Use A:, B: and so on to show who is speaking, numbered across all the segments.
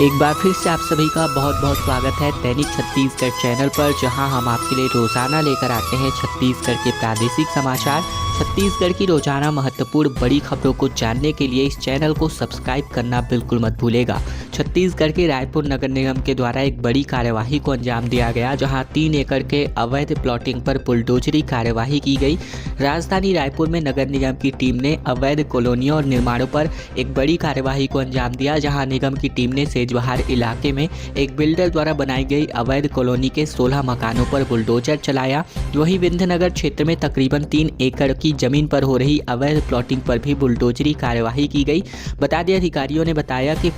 A: एक बार फिर से आप सभी का बहुत बहुत स्वागत है दैनिक छत्तीसगढ़ चैनल पर, जहां हम आपके लिए रोजाना लेकर आते हैं छत्तीसगढ़ के प्रादेशिक समाचार। छत्तीसगढ़ की रोजाना महत्वपूर्ण बड़ी खबरों को जानने के लिए इस चैनल को सब्सक्राइब करना बिल्कुल मत भूलेगा। छत्तीसगढ़ के रायपुर नगर निगम के द्वारा एक बड़ी कार्यवाही को अंजाम दिया गया, जहां 3 एकड़ के अवैध प्लॉटिंग पर बुलडोजरी कार्यवाही की गई। राजधानी रायपुर में नगर निगम की टीम ने अवैध कॉलोनियों और निर्माणों पर एक बड़ी कार्यवाही को अंजाम दिया, जहां निगम की टीम ने सेजबहार इलाके में एक बिल्डर द्वारा बनाई गई अवैध कॉलोनी के 16 मकानों पर बुलडोजर चलाया। वहीं विंध्यनगर क्षेत्र में तकरीबन 3 एकड़ की जमीन पर हो रही अवैध प्लॉटिंग पर भी बुलडोजरी कार्यवाही की गई। बता दें, अधिकारियों ने बताया कि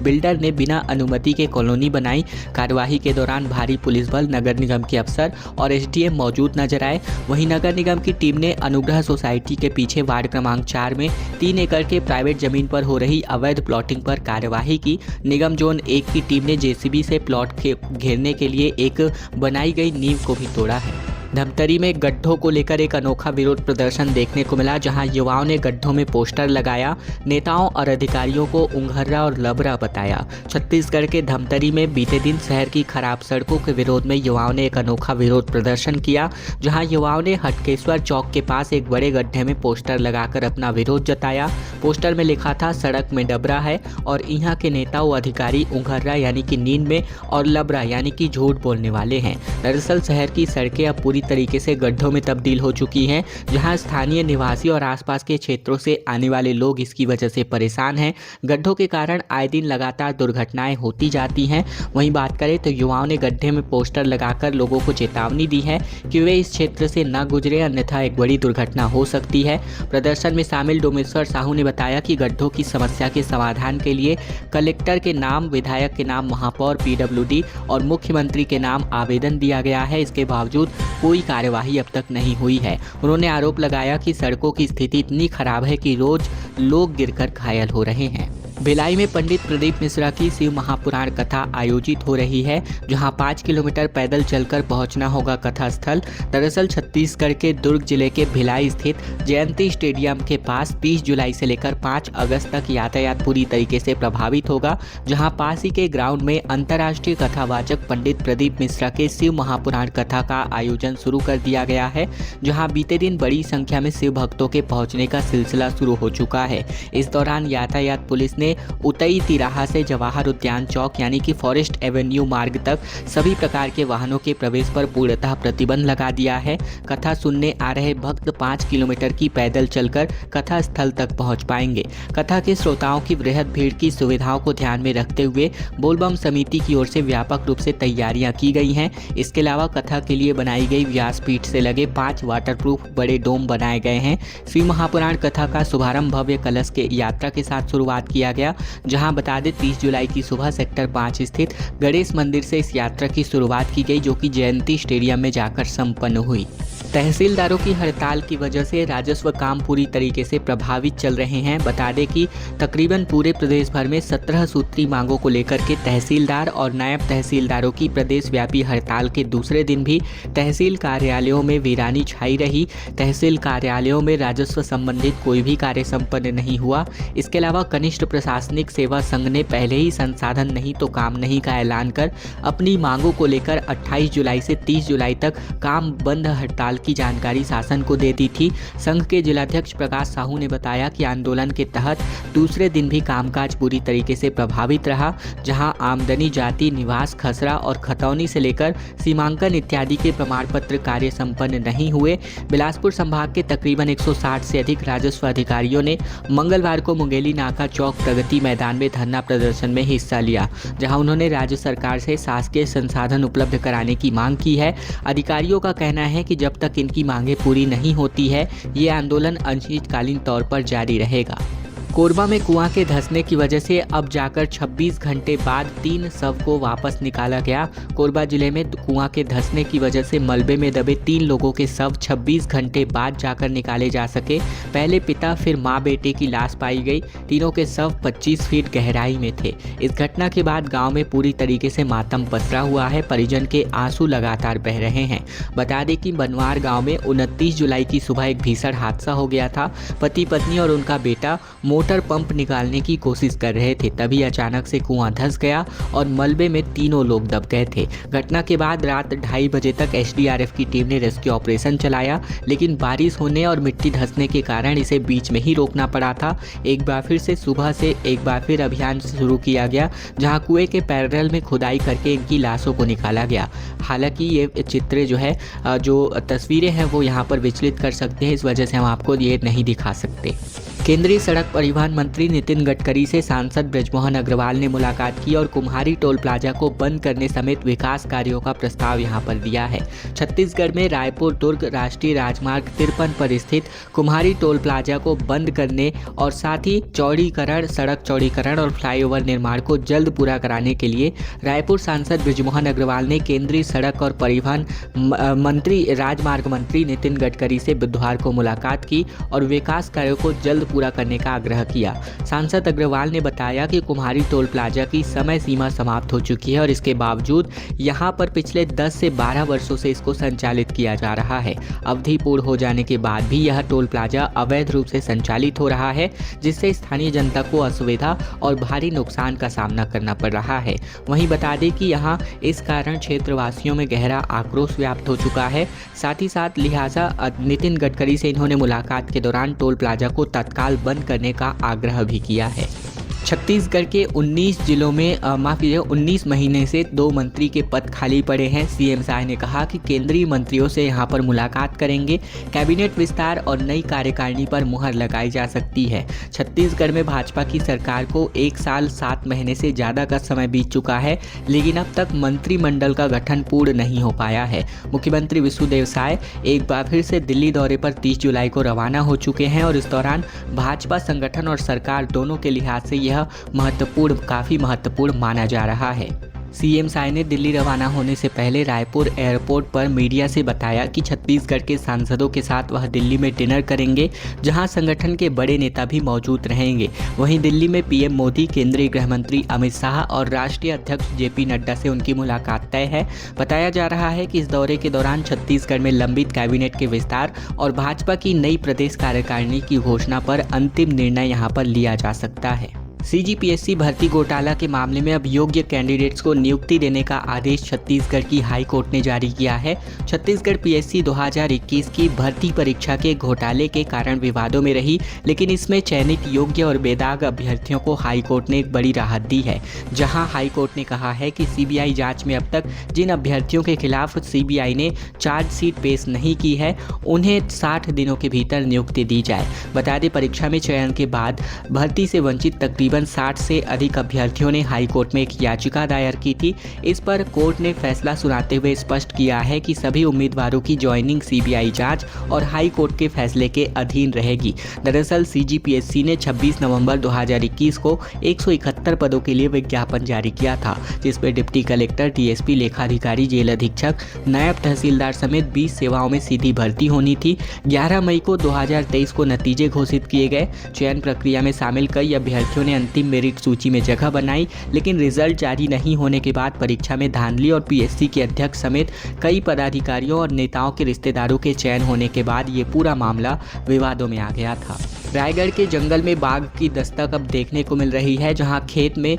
A: बिल्डर ने बिना अनुमति के कॉलोनी बनाई। कार्यवाही के दौरान भारी पुलिस बल, नगर निगम के अफसर और एसडीएम मौजूद नजर आए। वहीं नगर निगम की टीम ने अनुग्रह सोसाइटी के पीछे वार्ड क्रमांक 4 में 3 एकड़ के प्राइवेट जमीन पर हो रही अवैध प्लॉटिंग पर कार्यवाही की। निगम जोन 1 की टीम ने जेसीबी से प्लॉट घेरने के लिए एक बनाई गई नींव को भी तोड़ा है। धमतरी में गड्ढों को लेकर एक अनोखा विरोध प्रदर्शन देखने को मिला, जहां युवाओं ने गड्ढों में पोस्टर लगाया, नेताओं और अधिकारियों को उंघर्रा और लबरा बताया। छत्तीसगढ़ के धमतरी में बीते दिन शहर की खराब सड़कों के विरोध में युवाओं ने एक अनोखा विरोध प्रदर्शन किया, जहां युवाओं ने हटकेश्वर चौक के पास एक बड़े गड्ढे में पोस्टर लगाकर अपना विरोध जताया। पोस्टर में लिखा था, सड़क में डबरा है और यहाँ के नेता व अधिकारी उंघर्रा यानी कि नींद में और लबरा यानी कि झूठ बोलने वाले हैं। दरअसल शहर की सड़कें अब पूरी तरीके से गड्ढों में तब्दील हो चुकी हैं, जहां स्थानीय निवासी और आसपास के क्षेत्रों से आने वाले लोग इसकी वजह से परेशान हैं। गड्ढों के कारण आए दिन लगातार दुर्घटनाएं होती जाती हैं। वहीं बात करें तो युवाओं ने गड्ढे में पोस्टर लगाकर लोगों को चेतावनी दी है कि वे इस क्षेत्र से न गुजरे, अन्यथा एक बड़ी दुर्घटना हो सकती है। प्रदर्शन में शामिल डोमेश्वर साहू ने बताया कि गड्ढों की समस्या के समाधान के लिए कलेक्टर के नाम, विधायक के नाम, महापौर, पीडब्ल्यूडी और मुख्यमंत्री के नाम आवेदन दिया गया है। इसके बावजूद कोई कार्यवाही अब तक नहीं हुई है। उन्होंने आरोप लगाया कि सड़कों की स्थिति इतनी खराब है कि रोज लोग गिरकर घायल हो रहे हैं। भिलाई में पंडित प्रदीप मिश्रा की शिव महापुराण कथा आयोजित हो रही है, जहां 5 किलोमीटर पैदल चलकर पहुंचना होगा कथा स्थल। दरअसल छत्तीसगढ़ के दुर्ग जिले के भिलाई स्थित जयंती स्टेडियम के पास 30 जुलाई से लेकर 5 अगस्त तक यातायात पूरी तरीके से प्रभावित होगा, जहां पास ही के ग्राउंड में अंतर्राष्ट्रीय कथावाचक पंडित प्रदीप मिश्रा के शिव महापुराण कथा का आयोजन शुरू कर दिया गया है, जहां बीते दिन बड़ी संख्या में शिव भक्तों के पहुंचने का सिलसिला शुरू हो चुका है। इस दौरान यातायात पुलिस ने उतई तिराहा से जवाहर उद्यान चौक यानी कि फॉरेस्ट एवेन्यू मार्ग तक सभी प्रकार के वाहनों के प्रवेश पर पूर्णतः प्रतिबंध लगा दिया है। कथा सुनने आ रहे भक्त 5 किलोमीटर की पैदल चलकर कथा स्थल तक पहुंच पाएंगे। कथा के श्रोताओं की वृहद भीड़ की सुविधाओं को ध्यान में रखते हुए बोलबम समिति की ओर से व्यापक रूप से तैयारियां की गई हैं। इसके अलावा कथा के लिए बनाई गई व्यासपीठ से लगे 5 वाटरप्रूफ बड़े डोम बनाए गए हैं। शिव महापुराण कथा का शुभारंभ भव्य कलश के यात्रा के साथ शुरुआत किया गया, जहां बता दें 30 जुलाई की सुबह सेक्टर 5 स्थित गणेश मंदिर से इस यात्रा की शुरुआत की गई, जो कि जयंती स्टेडियम में जाकर संपन्न हुई। तहसीलदारों की हड़ताल की वजह से राजस्व काम पूरी तरीके से प्रभावित चल रहे हैं। बता दें कि तकरीबन पूरे प्रदेश भर में 17 सूत्री मांगों को लेकर के तहसीलदार और नायब तहसीलदारों की प्रदेशव्यापी हड़ताल के दूसरे दिन भी तहसील कार्यालयों में वीरानी छाई रही। तहसील कार्यालयों में राजस्व संबंधित कोई भी कार्य संपन्न नहीं हुआ। इसके अलावा कनिष्ठ प्रशासनिक सेवा संघ ने पहले ही संसाधन नहीं तो काम नहीं का ऐलान कर अपनी मांगों को लेकर 28 जुलाई से 30 जुलाई तक काम बंद हड़ताल की जानकारी शासन को दे दी थी। संघ के जिलाध्यक्ष प्रकाश साहू ने बताया कि आंदोलन के तहत दूसरे दिन भी कामकाज पूरी तरीके से प्रभावित रहा, जहां आमदनी, जाति, निवास, खसरा और खतौनी से लेकर सीमांकन इत्यादि के प्रमाण पत्र कार्य संपन्न नहीं हुए। बिलासपुर संभाग के तकरीबन 160 से अधिक राजस्व अधिकारियों ने मंगलवार को मुंगेली नाका चौक प्रगति मैदान में धरना प्रदर्शन में हिस्सा लिया, जहां उन्होंने राज्य सरकार से शासकीय संसाधन उपलब्ध कराने की मांग की है। अधिकारियों का कहना है कि जब तक इनकी मांगें पूरी नहीं होती है, ये आंदोलन अनिश्चितकालीन तौर पर जारी रहेगा। कोरबा में कुआं के धंसने की वजह से अब जाकर 26 घंटे बाद 3 शव को वापस निकाला गया। कोरबा जिले में कुआं के धंसने की वजह से मलबे में दबे 3 लोगों के शव 26 घंटे बाद जाकर निकाले जा सके। पहले पिता फिर मां बेटे की लाश पाई गई। तीनों के शव 25 फीट गहराई में थे। इस घटना के बाद गांव में पूरी तरीके से मातम पसरा हुआ है। परिजन के आंसू लगातार बह रहे हैं। बता दें कि बनवार गाँव में 29 जुलाई की सुबह एक भीषण हादसा हो गया था। पति पत्नी और उनका बेटा मोटर पंप निकालने की कोशिश कर रहे थे, तभी अचानक से कुआं धंस गया और मलबे में तीनों लोग दब गए थे। घटना के बाद रात 2:30 बजे तक एसडीआरएफ की टीम ने रेस्क्यू ऑपरेशन चलाया, लेकिन बारिश होने और मिट्टी धंसने के कारण इसे बीच में ही रोकना पड़ा था। एक बार फिर से सुबह से एक बार फिर अभियान शुरू किया गया, जहां कुएं के पैरेलल में खुदाई करके इनकी लाशों को निकाला गया। हालांकि ये चित्र जो तस्वीरें हैं वो यहाँ पर विचलित कर सकते हैं, इस वजह से हम आपको ये नहीं दिखा सकते। केंद्रीय सड़क परिवहन मंत्री नितिन गडकरी से सांसद बृजमोहन अग्रवाल ने मुलाकात की और कुम्हारी टोल प्लाजा को बंद करने समेत विकास कार्यों का प्रस्ताव यहां पर दिया है। छत्तीसगढ़ में रायपुर दुर्ग राष्ट्रीय राजमार्ग 53 पर स्थित कुम्हारी टोल प्लाजा को बंद करने और साथ ही चौड़ीकरण, सड़क चौड़ीकरण और फ्लाईओवर निर्माण को जल्द पूरा कराने के लिए रायपुर सांसद बृजमोहन अग्रवाल ने केंद्रीय सड़क और परिवहन मंत्री राजमार्ग मंत्री नितिन गडकरी से बुधवार को मुलाकात की और विकास कार्यों को जल्द पूरा करने का आग्रह किया। सांसद अग्रवाल ने बताया कि कुम्हारी टोल प्लाजा की समय सीमा समाप्त हो चुकी है और इसके बावजूद यहां पर पिछले 10 से 12 वर्षों से इसको संचालित किया जा रहा है। अवधि पूर्ण हो जाने के बाद भी यह टोल प्लाजा अवैध रूप से संचालित हो रहा है, जिससे स्थानीय जनता को असुविधा और भारी नुकसान का सामना करना पड़ रहा है। वहीं बता दें कि यहाँ इस कारण क्षेत्रवासियों में गहरा आक्रोश व्याप्त हो चुका है। साथ ही साथ लिहाजा नितिन गडकरी से इन्होंने मुलाकात के दौरान टोल प्लाजा को तत्काल बंद करने का आग्रह भी किया है। छत्तीसगढ़ के 19 जिलों में 19 महीने से 2 मंत्री के पद खाली पड़े हैं। सीएम शाह ने कहा कि केंद्रीय मंत्रियों से यहां पर मुलाकात करेंगे। कैबिनेट विस्तार और नई कार्यकारिणी पर मुहर लगाई जा सकती है। छत्तीसगढ़ में भाजपा की सरकार को 1 साल 7 महीने से ज़्यादा का समय बीत चुका है, लेकिन अब तक मंत्रिमंडल का गठन पूर्ण नहीं हो पाया है। मुख्यमंत्री विष्णुदेव साय एक बार फिर से दिल्ली दौरे पर 30 जुलाई को रवाना हो चुके हैं और इस दौरान भाजपा संगठन और सरकार दोनों के लिहाज से यह काफी महत्वपूर्ण माना जा रहा है। सीएम साय ने दिल्ली रवाना होने से पहले रायपुर एयरपोर्ट पर मीडिया से बताया कि छत्तीसगढ़ के सांसदों के साथ वह दिल्ली में डिनर करेंगे, जहां संगठन के बड़े नेता भी मौजूद रहेंगे। वहीं दिल्ली में पीएम मोदी, केंद्रीय गृह मंत्री अमित शाह और राष्ट्रीय अध्यक्ष जेपी नड्डा से उनकी मुलाकात तय है। बताया जा रहा है कि इस दौरे के दौरान छत्तीसगढ़ में लंबित कैबिनेट के विस्तार और भाजपा की नई प्रदेश कार्यकारिणी की घोषणा पर अंतिम निर्णय यहां पर लिया जा सकता है। सीजीपीएससी भर्ती घोटाला के मामले में अब योग्य कैंडिडेट्स को नियुक्ति देने का आदेश छत्तीसगढ़ की हाई कोर्ट ने जारी किया है। छत्तीसगढ़ पीएससी 2021 की भर्ती परीक्षा के घोटाले के कारण विवादों में रही, लेकिन इसमें चयनित योग्य और बेदाग अभ्यर्थियों को हाई कोर्ट ने एक बड़ी राहत दी है। जहां हाई कोर्ट ने कहा है कि सीबीआई जांच में अब तक जिन अभ्यर्थियों के खिलाफ सीबीआई ने चार्जशीट पेश नहीं की है, उन्हें 60 दिनों के भीतर नियुक्ति दी जाए। बता दें, परीक्षा में चयन के बाद भर्ती से वंचित तकरीबन 60 से अधिक अभ्यर्थियों ने हाई कोर्ट में एक याचिका दायर की थी। इस पर कोर्ट ने फैसला सुनाते हुए स्पष्ट किया है कि सभी उम्मीदवारों की ज्वाइनिंग सीबीआई जांच और हाई कोर्ट के फैसले के अधीन रहेगी। दरअसल सीजीपीएससी ने 26 नवंबर 2021 को 171 पदों के लिए विज्ञापन जारी किया था, जिसमें डिप्टी कलेक्टर, डीएसपी, लेखाधिकारी, जेल अधीक्षक, नायब तहसीलदार समेत 20 सेवाओं में सीधी भर्ती होनी थी। 11 मई को 2023 को नतीजे घोषित किए गए। चयन प्रक्रिया में शामिल कई अभ्यर्थियों ने अंतिम मेरिट सूची में जगह बनाई, लेकिन रिजल्ट जारी नहीं होने के बाद परीक्षा में धांधली और पीएससी के अध्यक्ष समेत कई पदाधिकारियों और नेताओं के रिश्तेदारों के चयन होने के बाद ये पूरा मामला विवादों में आ गया था। रायगढ़ के जंगल में बाघ की दस्तक अब देखने को मिल रही है, जहां खेत में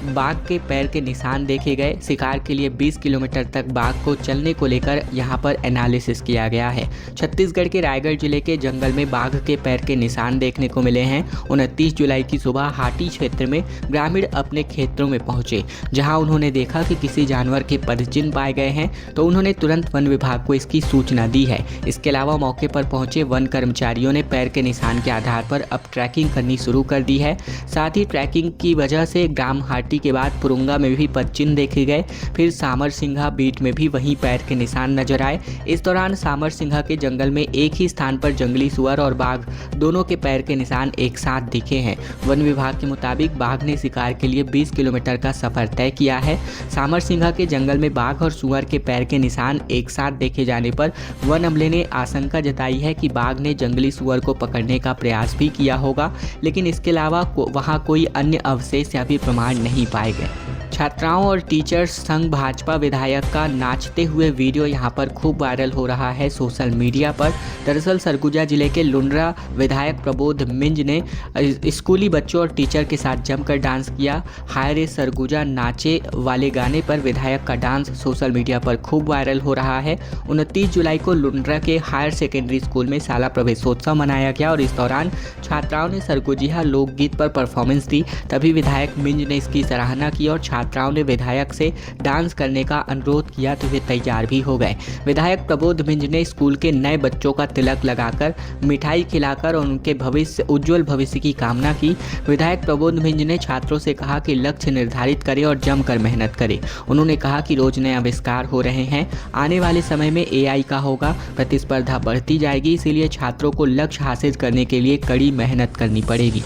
A: बाघ के पैर के निशान देखे गए। शिकार के लिए 20 किलोमीटर तक बाघ को चलने को लेकर यहां पर एनालिसिस किया गया है। छत्तीसगढ़ के रायगढ़ जिले के जंगल में बाघ के पैर के निशान देखने को मिले हैं। 29 जुलाई की सुबह हाटी क्षेत्र में ग्रामीण अपने खेतों में पहुंचे, जहां उन्होंने देखा कि किसी जानवर के पदचिन्ह पाए गए हैं, तो उन्होंने तुरंत वन विभाग को इसकी सूचना दी है। इसके अलावा मौके पर पहुंचे वन कर्मचारियों ने पैर के निशान के आधार पर अब ट्रैकिंग करनी शुरू कर दी है। साथ ही ट्रैकिंग की वजह से ग्राम हाटी के बाद पुरुंगा में भी पदचिन्ह देखे गए। फिर सामरसिंघा बीट में भी वहीं पैर के निशान नजर आए। इस दौरान सामरसिंघा के जंगल में एक ही स्थान पर जंगली सुअर और बाघ दोनों के पैर के निशान एक साथ दिखे हैं। वन विभाग के मुताबिक बाघ ने शिकार के लिए 20 किलोमीटर का सफर तय किया है। सामरसिंघा के जंगल में बाघ और सुअर के पैर के निशान एक साथ देखे जाने पर वन अमले ने आशंका जताई है कि बाघ ने जंगली सुअर को पकड़ने का प्रयास भी किया होगा, लेकिन इसके अलावा वहां कोई अन्य अवशेष या भी प्रमाण नहीं पाए गए। छात्राओं और टीचर्स संघ भाजपा विधायक का नाचते हुए वीडियो यहां पर खूब वायरल हो रहा है सोशल मीडिया पर। दरअसल सरगुजा जिले के लुंड्रा विधायक प्रबोध मिंज ने स्कूली बच्चों और टीचर के साथ जमकर डांस किया। हाय रे सरगुजा नाचे वाले गाने पर विधायक का डांस सोशल मीडिया पर खूब वायरल हो रहा है। 29 जुलाई को लुंड्रा के हायर सेकेंडरी स्कूल में शाला प्रवेशोत्सव मनाया गया और इस दौरान छात्राओं ने सरगुजिया लोकगीत पर परफॉर्मेंस दी। तभी विधायक मिंज ने इसकी सराहना की और छात्राओं ने विधायक से डांस करने का अनुरोध किया तो वे तैयार भी हो गए। विधायक प्रबोध मिंज ने स्कूल के नए बच्चों का तिलक लगाकर, मिठाई खिलाकर और उनके उज्जवल भविष्य की कामना की। विधायक प्रबोध मिंज ने छात्रों से कहा कि लक्ष्य निर्धारित करें और जमकर मेहनत करें। उन्होंने कहा कि रोज नए आविष्कार हो रहे हैं, आने वाले समय में AI का होगा, प्रतिस्पर्धा बढ़ती जाएगी, इसीलिए छात्रों को लक्ष्य हासिल करने के लिए कड़ी मेहनत करनी पड़ेगी।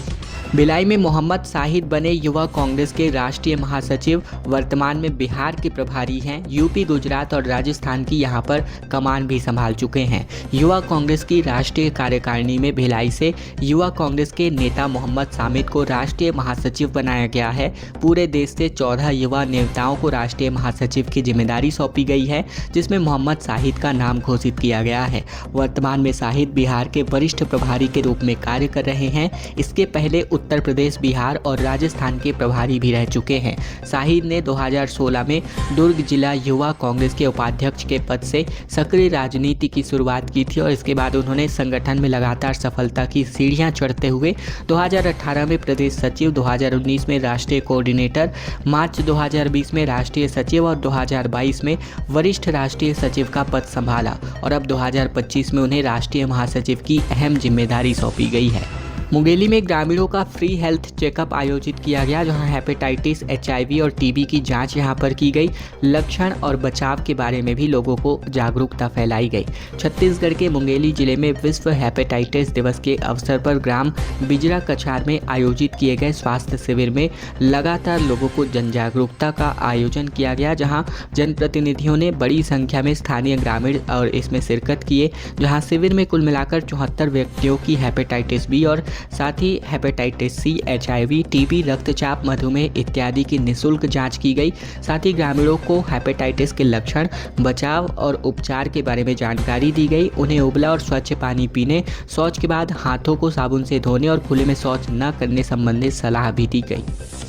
A: भिलाई में मोहम्मद शाहिद बने युवा कांग्रेस के राष्ट्रीय महासचिव, वर्तमान में बिहार के प्रभारी हैं। यूपी, गुजरात और राजस्थान की यहां पर कमान भी संभाल चुके हैं। युवा कांग्रेस की राष्ट्रीय कार्यकारिणी में भिलाई से युवा कांग्रेस के नेता मोहम्मद शाहिद को राष्ट्रीय महासचिव बनाया गया है। पूरे देश से 14 युवा नेताओं को राष्ट्रीय महासचिव की जिम्मेदारी सौंपी गई है, जिसमें मोहम्मद शाहिद का नाम घोषित किया गया है। वर्तमान में शाहिद बिहार के वरिष्ठ प्रभारी के रूप में कार्य कर रहे हैं। इसके पहले उत्तर प्रदेश, बिहार और राजस्थान के प्रभारी भी रह चुके हैं। शाहिद ने 2016 में दुर्ग जिला युवा कांग्रेस के उपाध्यक्ष के पद से सक्रिय राजनीति की शुरुआत की थी और इसके बाद उन्होंने संगठन में लगातार सफलता की सीढ़ियां चढ़ते हुए 2018 में प्रदेश सचिव, 2019 में राष्ट्रीय कोऑर्डिनेटर, मार्च 2020 में राष्ट्रीय सचिव और 2022 में वरिष्ठ राष्ट्रीय सचिव का पद संभाला और अब 2025 में उन्हें राष्ट्रीय महासचिव की अहम जिम्मेदारी सौंपी गई है। मुंगेली में ग्रामीणों का फ्री हेल्थ चेकअप आयोजित किया गया, जहां हेपेटाइटिस, HIV और TB की जांच यहां पर की गई। लक्षण और बचाव के बारे में भी लोगों को जागरूकता फैलाई गई। छत्तीसगढ़ के मुंगेली जिले में विश्व हेपेटाइटिस दिवस के अवसर पर ग्राम बिजरा कछार में आयोजित किए गए स्वास्थ्य शिविर में लगातार लोगों को जन जागरूकता का आयोजन किया गया, जहाँ जनप्रतिनिधियों ने बड़ी संख्या में स्थानीय ग्रामीण और इसमें शिरकत किए। जहाँ शिविर में कुल मिलाकर 74 व्यक्तियों की हेपेटाइटिस B और साथ ही हेपेटाइटिस C, HIV, TB, रक्तचाप, मधुमेह इत्यादि की निःशुल्क जांच की गई। साथ ही ग्रामीणों को हेपेटाइटिस के लक्षण, बचाव और उपचार के बारे में जानकारी दी गई। उन्हें उबला और स्वच्छ पानी पीने, शौच के बाद हाथों को साबुन से धोने और खुले में शौच न करने संबंधित सलाह भी दी गई।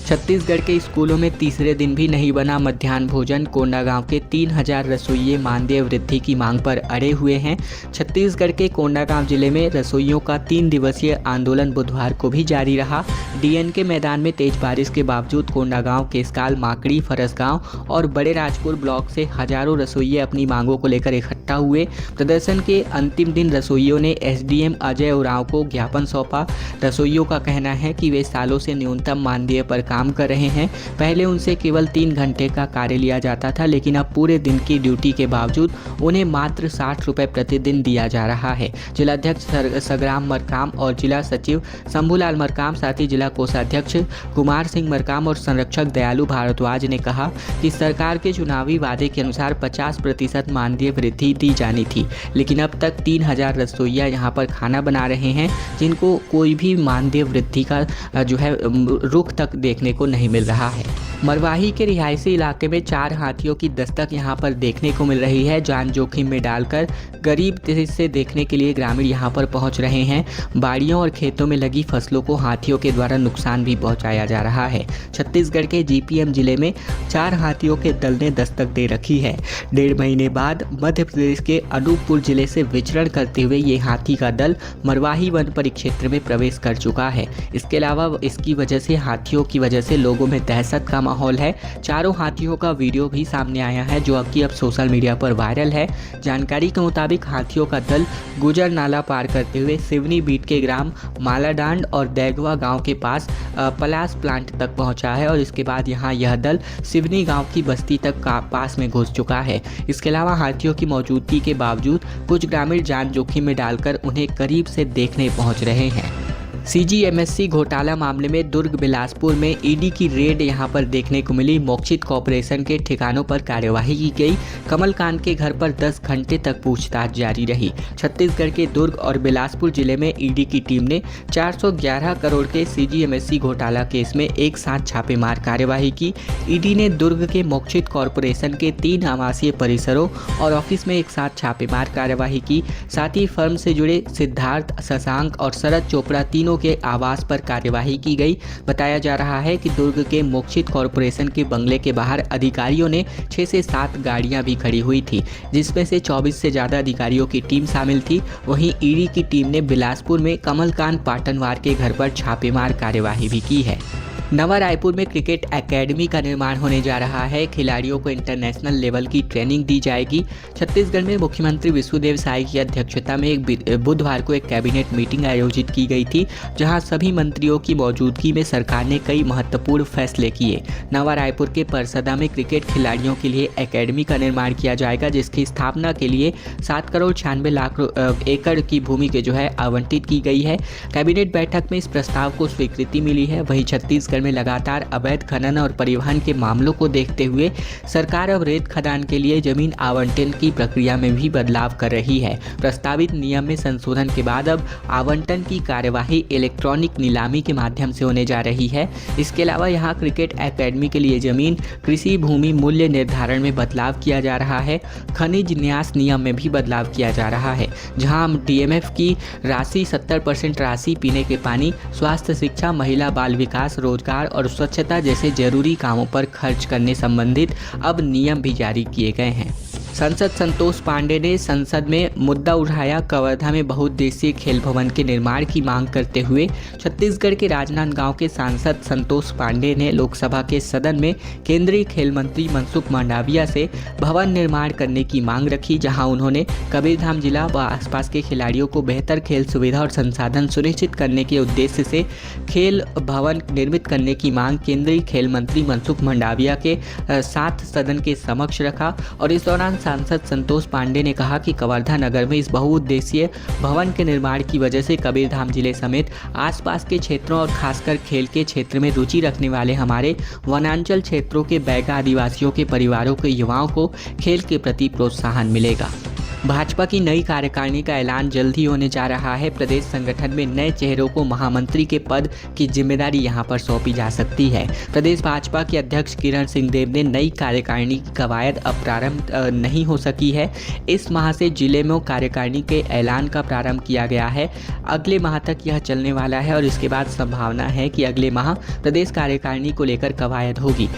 A: छत्तीसगढ़ के स्कूलों में तीसरे दिन भी नहीं बना मध्याह्न भोजन। कोंडागांव के 3000 रसोइये मानदेय वृद्धि की मांग पर अड़े हुए हैं। छत्तीसगढ़ के कोंडागांव जिले में रसोइयों का 3 दिवसीय आंदोलन बुधवार को भी जारी रहा। DNK मैदान में तेज बारिश के बावजूद कोंडागांव, केसकाल, माकड़ी, फरसगांव और बड़े राजपुर ब्लॉक से हजारों रसोइये अपनी मांगों को लेकर इकट्ठा हुए। प्रदर्शन के अंतिम दिन रसोइयों ने SDM अजय उरांव को ज्ञापन सौंपा। रसोइयों का कहना है कि वे सालों से न्यूनतम मानदेय पर काम कर रहे हैं। पहले उनसे केवल 3 घंटे का कार्य लिया जाता था, लेकिन अब पूरे दिन की ड्यूटी के बावजूद उन्हें मात्र 60 रुपये प्रतिदिन दिया जा रहा है। जिलाध्यक्ष सग्राम मरकाम और जिला सचिव शंभूलाल मरकाम, साथ ही जिला कोषाध्यक्ष कुमार सिंह मरकाम और संरक्षक दयालु भारद्वाज ने कहा कि सरकार के चुनावी वादे के अनुसार 50% मानदेय वृद्धि दी जानी थी, लेकिन अब तक 3000 रसोइया यहाँ पर खाना बना रहे हैं, जिनको कोई भी मानदेय वृद्धि का रुख तक देखने को नहीं मिल रहा है। मरवाही के रिहायशी इलाके में 4 हाथियों की दस्तक यहां पर देखने को मिल रही है। जान जोखिम में डालकर गरीब से देखने के लिए ग्रामीण यहां पर पहुंच रहे हैं। बाड़ियों और खेतों में लगी फसलों को हाथियों के द्वारा नुकसान भी पहुंचाया जा रहा है। छत्तीसगढ़ के GPM जिले में 4 हाथियों के दल ने दस्तक दे रखी है। 1.5 महीने बाद मध्य प्रदेश के अनूपपुर जिले से विचरण करते हुए ये हाथी का दल मरवाही वन परिक्षेत्र में प्रवेश कर चुका है। इसके अलावा इसकी वजह से हाथियों की वजह से लोगों में दहशत का माहौल है। चारों हाथियों का वीडियो भी सामने आया है, जो अब सोशल मीडिया पर वायरल है। जानकारी के मुताबिक हाथियों का दल गुजर नाला पार करते हुए सिवनी बीट के ग्राम मालाडांड और दैगवा गांव के पास पलास प्लांट तक पहुंचा है और इसके बाद यहां यह दल सिवनी गांव की बस्ती तक पास में घुस चुका है। इसके अलावा हाथियों की मौजूदगी के बावजूद कुछ ग्रामीण जान जोखिम में डालकर उन्हें करीब से देखने पहुंच रहे हैं। सीजीएमएससी घोटाला मामले में दुर्ग बिलासपुर में ईडी की रेड यहां पर देखने को मिली। मोक्षित कॉरपोरेशन के ठिकानों पर कार्यवाही की गई। कमलकांत के घर पर 10 घंटे तक पूछताछ जारी रही। छत्तीसगढ़ के दुर्ग और बिलासपुर जिले में ईडी की टीम ने 411 करोड़ के सीजीएमएससी घोटाला केस में एक साथ छापेमार कार्यवाही की। ईडी ने दुर्ग के मोक्षित कॉरपोरेशन के 3 आवासीय परिसरों और ऑफिस में एक साथ छापेमार कार्यवाही की। साथ ही फर्म से जुड़े सिद्धार्थ, शशांक और शरद चोपड़ा तीनों के आवास पर कार्यवाही की गई। बताया जा रहा है कि दुर्ग के मोक्षित कॉरपोरेशन के बंगले के बाहर अधिकारियों ने 6 से 7 गाड़ियां भी खड़ी हुई थी, जिसमें से 24 से ज़्यादा अधिकारियों की टीम शामिल थी। वहीं ईडी की टीम ने बिलासपुर में कमलकांत पाटनवार के घर पर छापेमार कार्यवाही भी की है। नवा रायपुर में क्रिकेट एकेडमी का निर्माण होने जा रहा है। खिलाड़ियों को इंटरनेशनल लेवल की ट्रेनिंग दी जाएगी। छत्तीसगढ़ में मुख्यमंत्री विष्णुदेव साय की अध्यक्षता में बुधवार को एक कैबिनेट मीटिंग आयोजित की गई थी, जहां सभी मंत्रियों की मौजूदगी में सरकार ने कई महत्वपूर्ण फैसले किए। नवा रायपुर के परसदा में क्रिकेट खिलाड़ियों के लिए एकेडमी का निर्माण किया जाएगा, जिसकी स्थापना के लिए 7 करोड़ 96 लाख एकड़ की भूमि के आवंटित की गई है। कैबिनेट बैठक में इस प्रस्ताव को स्वीकृति मिली है। वहीं छत्तीसगढ़ में लगातार अवैध खनन और परिवहन के मामलों को देखते हुए सरकार अब रेत खदान के लिए जमीन आवंटन की प्रक्रिया में भी बदलाव कर रही है। प्रस्तावित नियम में संशोधन के बाद अब आवंटन की कार्यवाही इलेक्ट्रॉनिक नीलामी के माध्यम से होने जा रही है। इसके अलावा यहाँ क्रिकेट एकेडमी के लिए जमीन कृषि भूमि मूल्य निर्धारण में बदलाव किया जा रहा है। खनिज न्यास नियम में भी बदलाव किया जा रहा है, जहाँ डीएमएफ की राशि 70% राशि पीने के पानी, स्वास्थ्य, शिक्षा, महिला बाल विकास, रोजगार और स्वच्छता जैसे जरूरी कामों पर खर्च करने संबंधित अब नियम भी जारी किए गए हैं। सांसद संतोष पांडे ने संसद में मुद्दा उठाया। कवर्धा में बहुउद्देशीय खेल भवन के निर्माण की मांग करते हुए छत्तीसगढ़ के राजनांदगांव के सांसद संतोष पांडे ने लोकसभा के सदन में केंद्रीय खेल मंत्री मनसुख मंडाविया से भवन निर्माण करने की मांग रखी, जहां उन्होंने कबीरधाम जिला व आसपास के खिलाड़ियों को बेहतर खेल सुविधा और संसाधन सुनिश्चित करने के उद्देश्य से खेल भवन निर्मित करने की मांग केंद्रीय खेल मंत्री मनसुख मंडाविया के साथ सदन के समक्ष रखा। और इस दौरान सांसद संतोष पांडे ने कहा कि कवर्धा नगर में इस बहुउद्देशीय भवन के निर्माण की वजह से कबीरधाम जिले समेत आसपास के क्षेत्रों और खासकर खेल के क्षेत्र में रुचि रखने वाले हमारे वनांचल क्षेत्रों के बैगा आदिवासियों के परिवारों के युवाओं को खेल के प्रति प्रोत्साहन मिलेगा। भाजपा की नई कार्यकारिणी का ऐलान जल्द ही होने जा रहा है। प्रदेश संगठन में नए चेहरों को महामंत्री के पद की जिम्मेदारी यहां पर सौंपी जा सकती है। प्रदेश भाजपा के अध्यक्ष किरण सिंहदेव ने नई कार्यकारिणी की कवायद अब प्रारंभ नहीं हो सकी है। इस माह से जिले में कार्यकारिणी के ऐलान का प्रारंभ किया गया है। अगले माह तक यह चलने वाला है और इसके बाद संभावना है कि अगले माह प्रदेश कार्यकारिणी को लेकर कवायद होगी।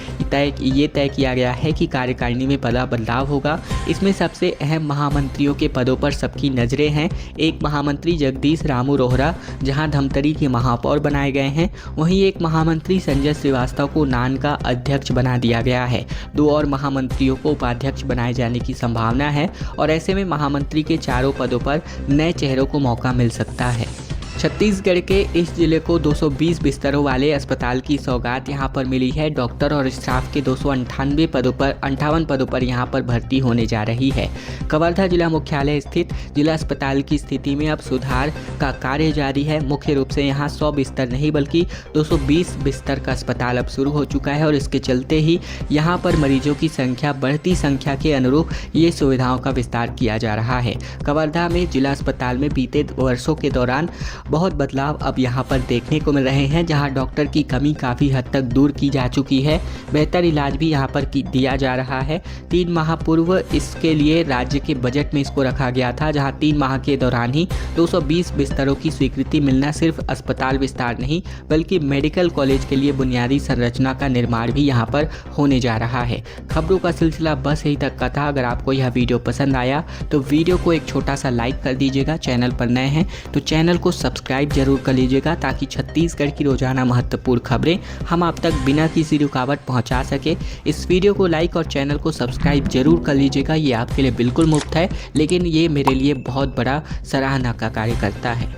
A: ये तय किया गया है कि कार्यकारिणी में बड़ा बदलाव होगा। इसमें सबसे अहम महामंत्रियों के पदों पर सबकी नजरें हैं। एक महामंत्री जगदीश रामू रोहरा जहां धमतरी के महापौर बनाए गए हैं, वहीं एक महामंत्री संजय श्रीवास्तव को नान का अध्यक्ष बना दिया गया है। 2 और महामंत्रियों को उपाध्यक्ष बनाए जाने की संभावना है और ऐसे में महामंत्री के चारों पदों पर नए चेहरों को मौका मिल सकता है। छत्तीसगढ़ के इस जिले को 220 बिस्तरों वाले अस्पताल की सौगात यहां पर मिली है। डॉक्टर और स्टाफ के 258 पदों पर यहां पर भर्ती होने जा रही है। कवर्धा जिला मुख्यालय स्थित जिला अस्पताल की स्थिति में अब सुधार का कार्य जारी है। मुख्य रूप से यहां 100 बिस्तर नहीं बल्कि 220 बिस्तर का अस्पताल अब शुरू हो चुका है और इसके चलते ही यहां पर मरीजों की संख्या बढ़ती संख्या के अनुरूप ये सुविधाओं का विस्तार किया जा रहा है। कवर्धा में जिला अस्पताल में बीते वर्षों के दौरान बहुत बदलाव अब यहाँ पर देखने को मिल रहे हैं, जहाँ डॉक्टर की कमी काफ़ी हद तक दूर की जा चुकी है। बेहतर इलाज भी यहाँ पर दिया जा रहा है। 3 माह पूर्व इसके लिए राज्य के बजट में इसको रखा गया था, जहाँ 3 माह के दौरान ही 220 बिस्तरों की स्वीकृति मिलना सिर्फ अस्पताल विस्तार नहीं बल्कि मेडिकल कॉलेज के लिए बुनियादी संरचना का निर्माण भी यहाँ पर होने जा रहा है। खबरों का सिलसिला बस यहीं तक का था। अगर आपको यह वीडियो पसंद आया तो वीडियो को एक छोटा सा लाइक कर दीजिएगा। चैनल पर नए हैं तो चैनल को सब्सक्राइब जरूर कर लीजिएगा, ताकि छत्तीसगढ़ की रोजाना महत्वपूर्ण खबरें हम आप तक बिना किसी रुकावट पहुंचा सके। इस वीडियो को लाइक और चैनल को सब्सक्राइब जरूर कर लीजिएगा। ये आपके लिए बिल्कुल मुफ्त है, लेकिन ये मेरे लिए बहुत बड़ा सराहना का कार्य करता है।